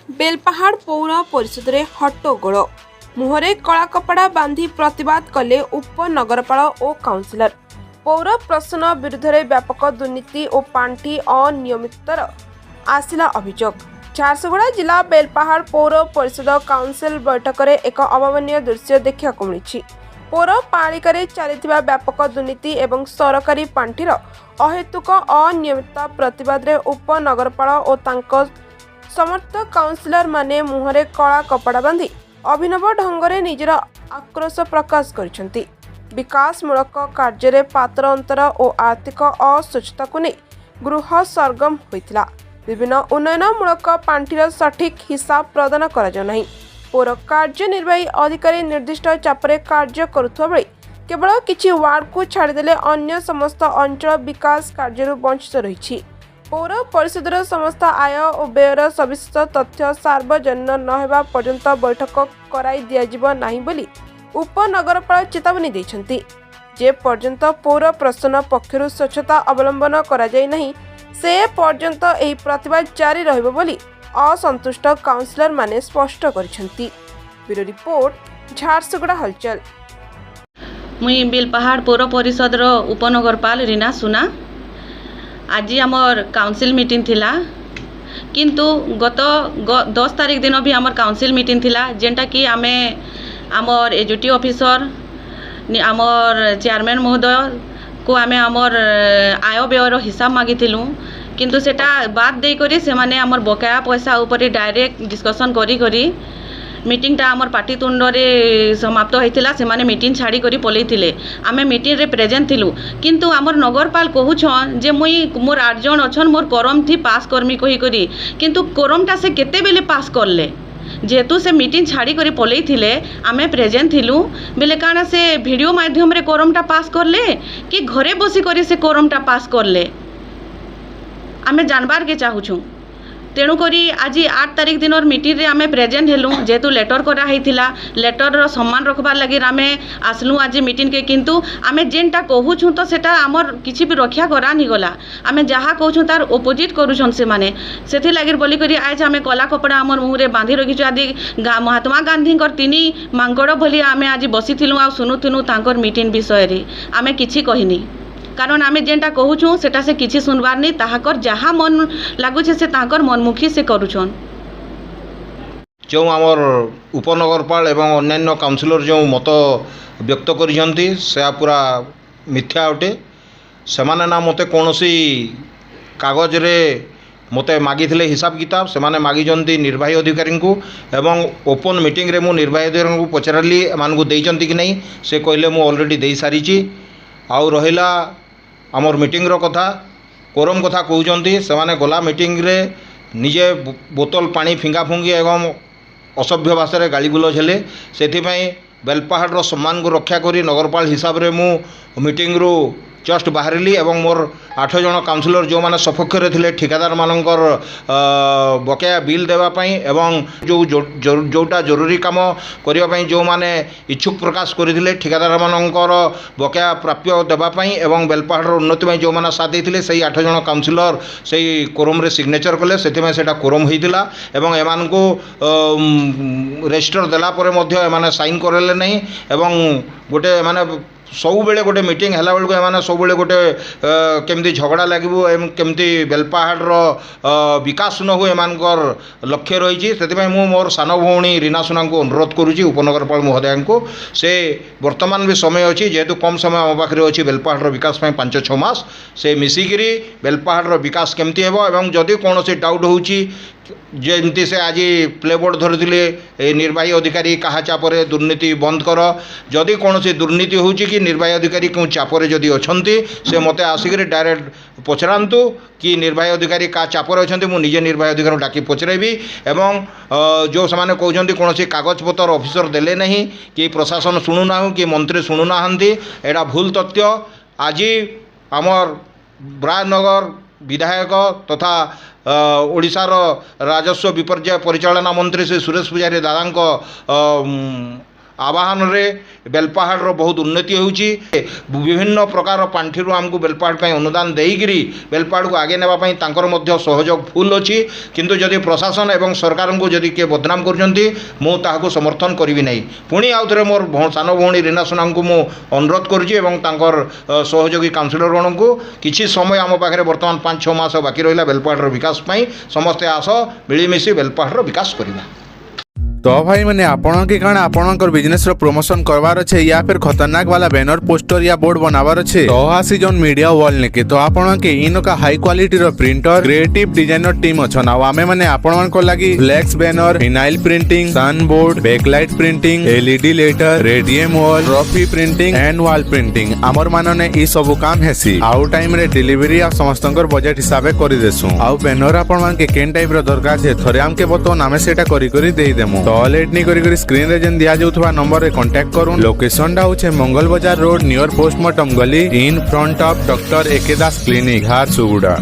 बेलपाहाड़ पौर परिषद में हट्टगोल मुहरे कला कपड़ा बांधी प्रतिवाद कले उपनगरपाल और काउंसिलर। पौर प्रशासन विरुद्ध में व्यापक दुर्नीति और पांठी अनियमिततार आसिला अभियोग। झारसुगुड़ा जिला बेलपाहाड़ पौर परिषद काउंसिल बैठक में एक अभावनीय दृश्य देखा मिली। पौरपालिका चलता व्यापक दुर्नीति एवं सरकारी पांठीर अहेतुक अनियमितता प्रतिवाद में उपनगरपाल और समर्थक काउंसिलर माने मुहरे कला कपड़ा बांधी अभिनव ढंगरे निजर आक्रोश प्रकाश करिसेंती। विकासमूलक कार्य पात्र अंतर और आर्थिक अस्वच्छता को नहीं गृह सरगम होइतिला। विभिन्न उन्नयनमूलक पांठीर सठिक हिसाब प्रदान करा जाय नाही। पौर कार्यनिर्वाही अधिकारी निर्दिष्ट चापरे कार्य करुवा बेले केवल किछि वार्ड को छाड़देले अन्य समस्त अंचल विकास कार्य वंचित रही। पौर परिषदर समस्त आय और व्ययर सविशेष तथ्य सार्वजनिक नहेबा पर्यंत बैठक कराई दियाजिब नाही बोली उपनगरपाल चेतावनी दैछंती। जे पर्यंत पौर प्रशासन पक्षरु स्वच्छता अवलंबन करा जाय नाही से पर्यंत एही प्रतिवाद जारी रहिबो बोली असंतुष्ट काउंसिलर माने स्पष्ट करिसेंती। ब्यूरो रिपोर्ट झारसुगुड़ा हलचल। मुई बेलपाहाड़ पौर परिषद रो उपनगरपाल रीना सुना। आज आमर काउंसिल मीटिंग थिला किंतु गत 10 तारीख दिन भी आमर काउंसिल मीटिंग थिला जेनटा कि आमे आमर एजुटी ऑफिसर आमर चेयरमैन महोदय को आमे आमर आय व्ययर हिसाब मागिथिलु किंतु सेटा बात देई करी से माने आमर बकाया पैसा ऊपर डायरेक्ट डिस्कशन करी करी मीटिंगटा आमर पाटितुंड रे समाप्त होइतिला। से माने मीटिंग छाड़ी करी पलैथिले। आमे मीटिंग रे प्रेजेंट थिलु किंतु आमर नगरपाल कहूछन जे मुई मोर 8 जन अछन मोर कोरम थी पास करमी कही करी किंतु कोरमटा से केते बेले पास करले जेहेतु से मीटिंग छाड़ी करी पलैथिले आमे प्रेजेंट थिलु बेले काना से वीडियो माध्यम रे कोरमटा पास करले कि घरे बसी करी से कोरमटा पास करले आमे जानबार के चाहूछु। तेणु करी आज 8 तारीख दिन मीटिंग रे आमे प्रेजेंट हेलु जेहेतु लेटर करा हैथिला लेटर रो सम्मान रखबार लागि आमे आसलु आज मीटिंग के किंतु आमे जेनटा कहूछु तो सेटा हमर किछि भी रक्षा करा नि गला। आमे जहा कहूछु तार ऑपोजिट करूछन से माने सेथि लागि बोली करी आज आमे कला कपड़ा हमर मुहरे बांधी रखिछु। आदि महात्मा गांधी कर तिनी मांगड़ भली आमे आज बसिथिलु आ सुनुथिलु तांकर मीटिंग विषय रे आमे किछि कहिनी कारण आमे जेनटा कहूछु सेटा से किछि सुनबार नहीं ताहाकर जहाँ मन लागुछे से ताहाकर मनमुखी से करूछन। जो आमर उपनगरपाल एवं अन्यान्य काउंसिलर जो मत व्यक्त करिसेंती से पूरा मिथ्या अटे। सेमाने ना मते कोनोसी कागज रे मते मागिथिले हिसाब किताब सेमाने मागिजंती निर्वाही अधिकारी को एवं ओपन मीटिंग रे मु निर्वाही अधिकारी को पचराली एमान को देइचंती कि नहीं से कहले मु ऑलरेडी देई सारिची। आउ रहिला आमर मीटिंग रो कथा कोरम कथा कहउचंती सेमाने गला मीटिंग रे निजे बोतल पानी फिंगा फुंगी एवं असभ्य भाषा रे गाली गुलज हेले सेथिपई बेलपाहाड़ रो सम्मान को रक्षा करी नगरपाल हिसाब रे मु मीटिंग रो जस्ट बाहरिली एवं मोर 8 जन काउंसिलर जो माने सपक्ष रे थिले ठिकादार मानकर बकाया बिल देवा पई एवं जोटा जरूरी काम करिया पई जो माने इच्छुक प्रकाश करिथिले ठिकादार मानकर बकाया प्राप्य देवा पई एवं बेलपाहाड़ उन्नति पई जो माने साथ देथिले सेही 8 जन काउंसिलर सेही कोरम रे सिग्नेचर कले सेथिमे सेटा कोरम होइतिला एवं एमान को रजिस्टर देला परे मध्य एमाने साइन करले नहीं एवं गोटे माने सब बेले गोटे मीटिंग हला बेलू एमाने सब बेले गोटे केमती झगड़ा लगे एवं केमती बेलपाहाड़ विकास न हुए एमानकर लक्ष्य रही से मोर सान भौणी रीना सुना को अनुरोध करुँची उपनगरपाल महोदय को से वर्तमान भी समय अच्छी जेहेतु कम समय आम पाखे अच्छी बेलपाहाड़ विकास 5-6 मास से मिसिकी बेलपाहाड़ विकास केमती हेबो एवं जदि कौन डाउट होची जमती से आज प्लेबोर्ड धरते निर्वाही अधिकारी कहा चापरे दुर्नीति बंद कर जदि कौन दुर्नीति होची कि निर्वाही अधिकारी क्यों चापरे जदि अच्छी से मत आसिक डायरेक्ट पचरातु कि निर्वाही अधिकारी क्या चापर अच्छा मुझे निजे निर्वाही अधिकारी डाकी पचरेबी एवं जो से कहते कौन कागज पतर ऑफिसर देले नहीं कि प्रशासन शुणुना कि मंत्री शुणुना एटा भूल तथ्य। आज आमर ब्रायनगर विधायक तथा ओडिशार राजस्व विपर्यय परिचालना मंत्री श्री सुरेश पुजारी दादा आवाहन रे बेलपाहाड़ बहुत उन्नति होउची विभिन्न प्रकार पांठि आमको बेलपाहाड़ पे अनुदान देइगिरी बेलपाहाड़ को आगे नेबा पई तांकर मध्य सहयोग फुल अछि किंतु जदि प्रशासन एवं सरकार को जदि के बदनाम करजंती मु ताहाको समर्थन करिवि नै पुणी आउ थरे मोर सान भौणी रीना सुना को मु अनुरोध करुछि एवं तांकर सहयोगी काउंसिलर गण को किछि समय आम पाखरे वर्तमान 5-6 मास बाकी रहिला बेलपाहाड़ विकास पई समस्ते आस मिलीमिशि बेलपाहाड़ विकास करिबा। तो भाई मैंने आपण के कारण आपणकर बिजनेस रो प्रमोशन करवार अच्छे या फिर खतरनाक वाला बैनर पोस्टर या बोर्ड बनावार अच्छे तो आसी जोन मीडिया वॉल नेके तो आपण के इन का हाई क्वालिटी रो प्रिंटर क्रिएटिव डिजाइनर टीम अछन आ आमे माने आपण को लागि flex banner vinyl printing sun board backlight printing LED letter radium wall trophy printing and wall printing हमर मानने ई सब काम हेसी आउ टाइम रे डिलीवरी आ समस्तंकर बजट हिसाब से करि देसु आउ बैनर आपण मान के केन टाइप रो दरकार छे थरे हमके बतो नामे सेटा करी देई देमु तो लेट नहीं करी स्क्रीन रे जन दिया जाउथवा नंबर रे कांटेक्ट करूँ। लोकेशन डा होचे Mangal Bazar road near postmortem गली in front of doctor A K Das clinic Jharsuguda.